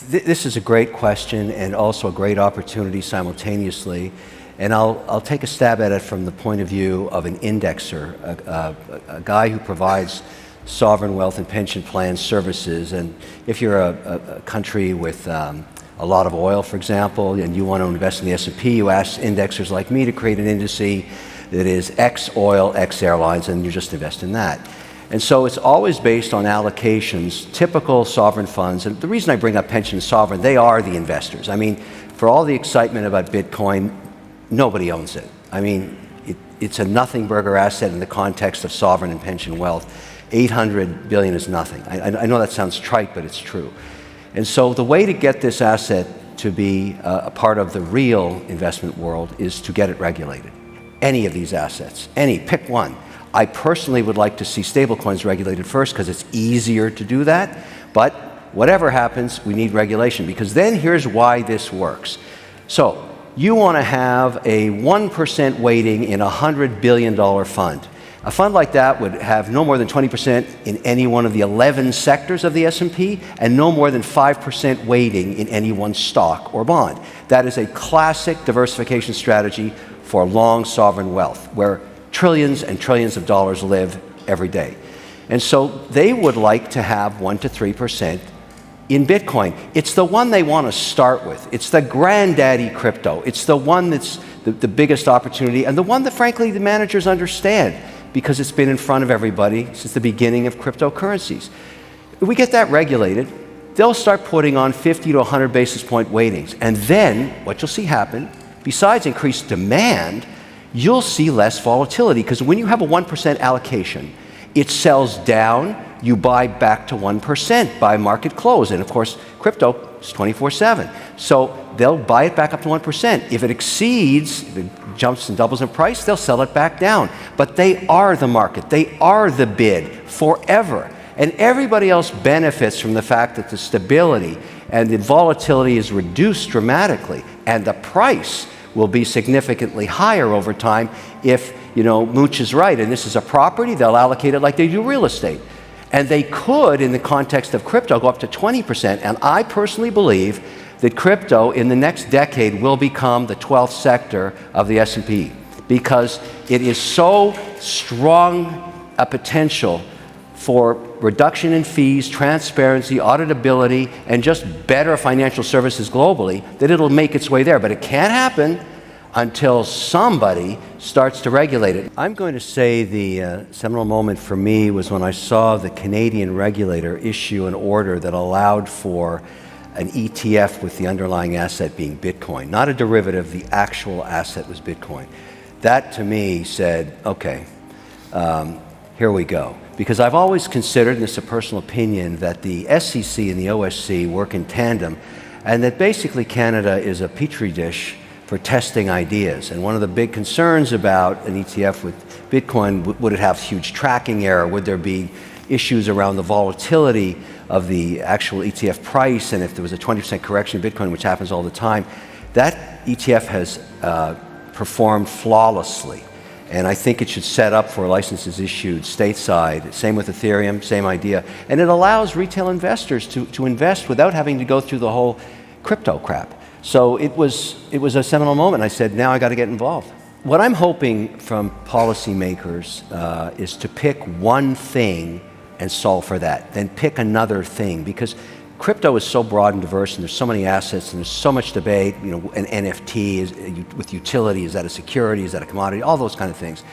This is a great question and also a great opportunity simultaneously. And I'll take a stab at it from the point of view of an indexer, a guy who provides sovereign wealth and pension plan services. And if you're a country with a lot of oil, for example, and you want to invest in the S&P, you ask indexers like me to create an indice that is X oil, X airlines, and you just invest in that. And so it's always based on allocations, typical sovereign funds. And the reason I bring up pension and sovereign, they are the investors. I mean, for all the excitement about Bitcoin, nobody owns it. I mean, it's a nothing burger asset in the context of sovereign and pension wealth. 800 billion is nothing. I know that sounds trite, but it's true. And so the way to get this asset to be a part of the real investment world is to get it regulated. Any of these assets, pick one. I personally would like to see stablecoins regulated first because it's easier to do that. But whatever happens, we need regulation, because then here's why this works. So you want to have a 1% weighting in a $100 billion fund. A fund like that would have no more than 20% in any one of the 11 sectors of the S&P and no more than 5% weighting in any one stock or bond. That is a classic diversification strategy for long sovereign wealth, where trillions and trillions of dollars live every day. And so they would like to have 1 to 3% in Bitcoin. It's the one they want to start with. It's the granddaddy crypto. It's the one that's the biggest opportunity, and the one that, frankly, the managers understand, because it's been in front of everybody since the beginning of cryptocurrencies. If we get that regulated, they'll start putting on 50 to 100 basis point weightings. And then what you'll see happen, besides increased demand, you'll see less volatility, because when you have a 1% allocation, it sells down, you buy back to 1% by market close. And of course, crypto is 24/7. So they'll buy it back up to 1%. If it exceeds, if it jumps and doubles in price, they'll sell it back down. But they are the market. They are the bid forever. And everybody else benefits from the fact that the stability and the volatility is reduced dramatically, and the price will be significantly higher over time if, Mooch is right, and this is a property, they'll allocate it like they do real estate. And they could, in the context of crypto, go up to 20%, and I personally believe that crypto in the next decade will become the 12th sector of the S&P, because it is so strong a potential for reduction in fees, transparency, auditability, and just better financial services globally, that it'll make its way there. But it can't happen until somebody starts to regulate it. I'm going to say the seminal moment for me was when I saw the Canadian regulator issue an order that allowed for an ETF with the underlying asset being Bitcoin. Not a derivative, the actual asset was Bitcoin. That to me said, okay, here we go. Because I've always considered, and this is a personal opinion, that the SEC and the OSC work in tandem, and that basically Canada is a petri dish for testing ideas. And one of the big concerns about an ETF with Bitcoin, would it have huge tracking error? Would there be issues around the volatility of the actual ETF price? And if there was a 20% correction in Bitcoin, which happens all the time, that ETF has performed flawlessly. And I think it should set up for licenses issued stateside. Same with Ethereum, same idea. And it allows retail investors to invest without having to go through the whole crypto crap. So it was a seminal moment. I said, now I got to get involved. What I'm hoping from policymakers is to pick one thing and solve for that, then pick another thing, because crypto is so broad and diverse, and there's so many assets, and there's so much debate. An NFT is with utility, is that a security, is that a commodity, all those kind of things.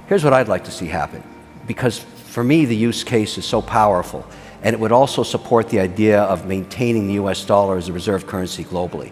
Here's what I'd like to see happen, because for me the use case is so powerful, and it would also support the idea of maintaining the US dollar as a reserve currency globally.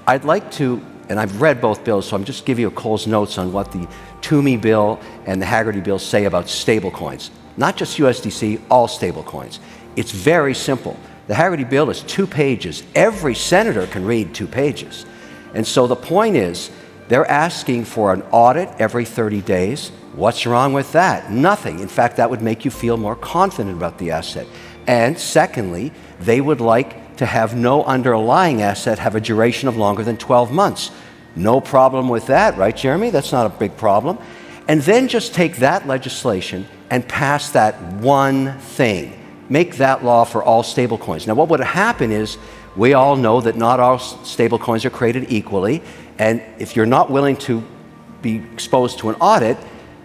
I'd like to, and I've read both bills, so I'm just giving you Cole's notes on what the Toomey bill and the Haggerty bill say about stable coins. Not just USDC, all stable coins. It's very simple. The Haggerty bill is 2 pages. Every senator can read 2 pages. And so the point is, they're asking for an audit every 30 days. What's wrong with that? Nothing. In fact, that would make you feel more confident about the asset. And secondly, they would like to have no underlying asset have a duration of longer than 12 months. No problem with that, right, Jeremy? That's not a big problem. And then just take that legislation and pass that one thing. Make that law for all stablecoins. Now, what would happen is We all know that not all stable coins are created equally, and if you're not willing to be exposed to an audit,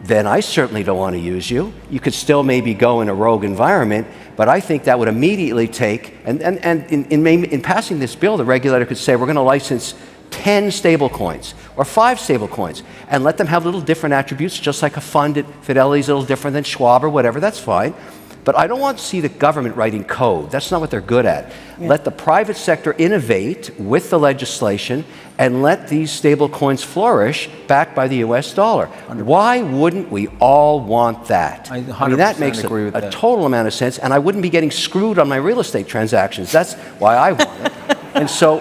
then I certainly don't want to use you. You could still maybe go in a rogue environment, but I think that would immediately take, and in passing this bill, the regulator could say, we're going to license 10 stable coins or 5 stable coins and let them have little different attributes, just like a fund at Fidelity is a little different than Schwab or whatever, that's fine. But I don't want to see the government writing code. That's not what they're good at. Yeah. Let the private sector innovate with the legislation and let these stable coins flourish backed by the US dollar. 100%. Why wouldn't we all want that? I mean, that makes a total amount of sense, and I wouldn't be getting screwed on my real estate transactions. That's why I want it. And so,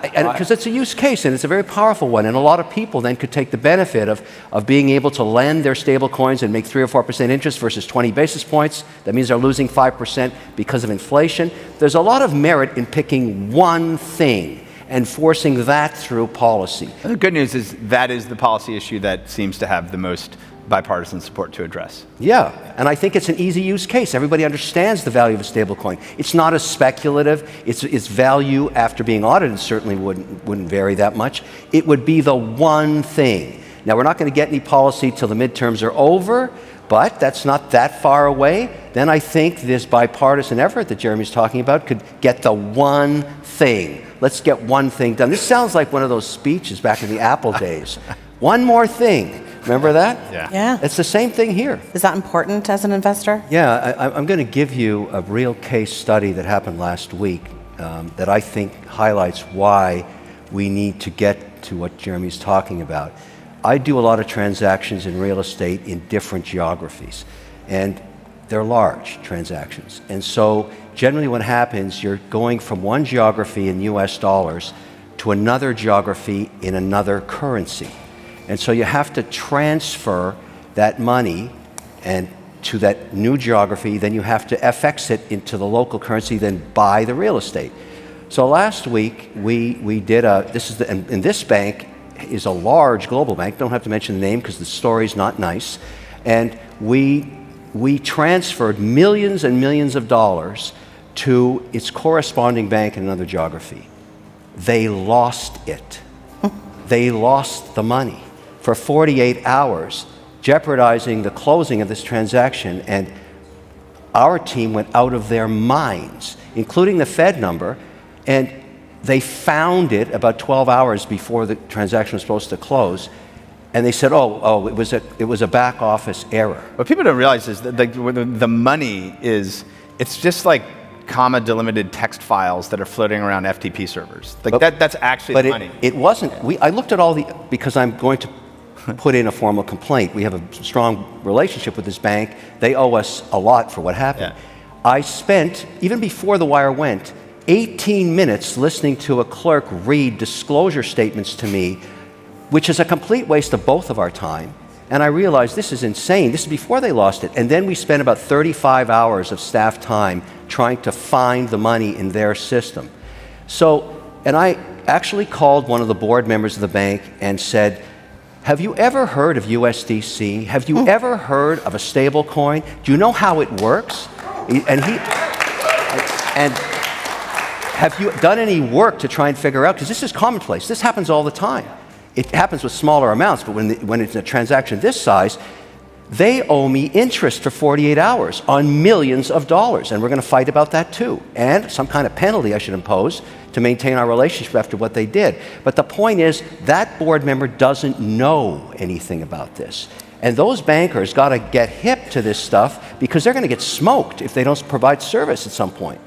because it's a use case, and it's a very powerful one, and a lot of people then could take the benefit of being able to lend their stable coins and make 3 or 4% interest versus 20 basis points. That means they're losing 5% because of inflation. There's a lot of merit in picking one thing and forcing that through policy. And the good news is that is the policy issue that seems to have the most bipartisan support to address. Yeah, and I think it's an easy use case. Everybody understands the value of a stable coin. It's not as speculative. Its value after being audited certainly wouldn't vary that much. It would be the one thing. Now, we're not going to get any policy till the midterms are over, but that's not that far away. Then I think this bipartisan effort that Jeremy's talking about could get the one thing. Let's get one thing done. This sounds like one of those speeches back in the Apple days. One more thing. Remember that? Yeah. It's the same thing here. Is that important as an investor? Yeah, I'm going to give you a real case study that happened last week that I think highlights why we need to get to what Jeremy's talking about. I do a lot of transactions in real estate in different geographies, and they're large transactions. And so generally what happens, you're going from one geography in US dollars to another geography in another currency. And so you have to transfer that money and to that new geography, then you have to FX it into the local currency, then buy the real estate. So last week we did and this bank is a large global bank, don't have to mention the name because the story's not nice, and we transferred millions and millions of dollars to its corresponding bank in another geography. They lost it. They lost the money for 48 hours, jeopardizing the closing of this transaction, and our team went out of their minds, including the Fed number, and they found it about 12 hours before the transaction was supposed to close, and they said, it was a back office error. What people don't realize is that the money it's just like comma delimited text files that are floating around FTP servers. That's actually the money. It wasn't. I looked at because I'm going to put in a formal complaint. We have a strong relationship with this bank. They owe us a lot for what happened. Yeah. I spent, even before the wire went, 18 minutes listening to a clerk read disclosure statements to me, which is a complete waste of both of our time. And I realized this is insane. This is before they lost it. And then we spent about 35 hours of staff time trying to find the money in their system. So, and I actually called one of the board members of the bank and said, have you ever heard of USDC? Have you ever heard of a stable coin? Do you know how it works? And have you done any work to try and figure out? Because this is commonplace. This happens all the time. It happens with smaller amounts, but when it's a transaction this size, they owe me interest for 48 hours on millions of dollars, and we're going to fight about that too. And some kind of penalty I should impose to maintain our relationship after what they did. But the point is, that board member doesn't know anything about this. And those bankers got to get hip to this stuff because they're going to get smoked if they don't provide service at some point.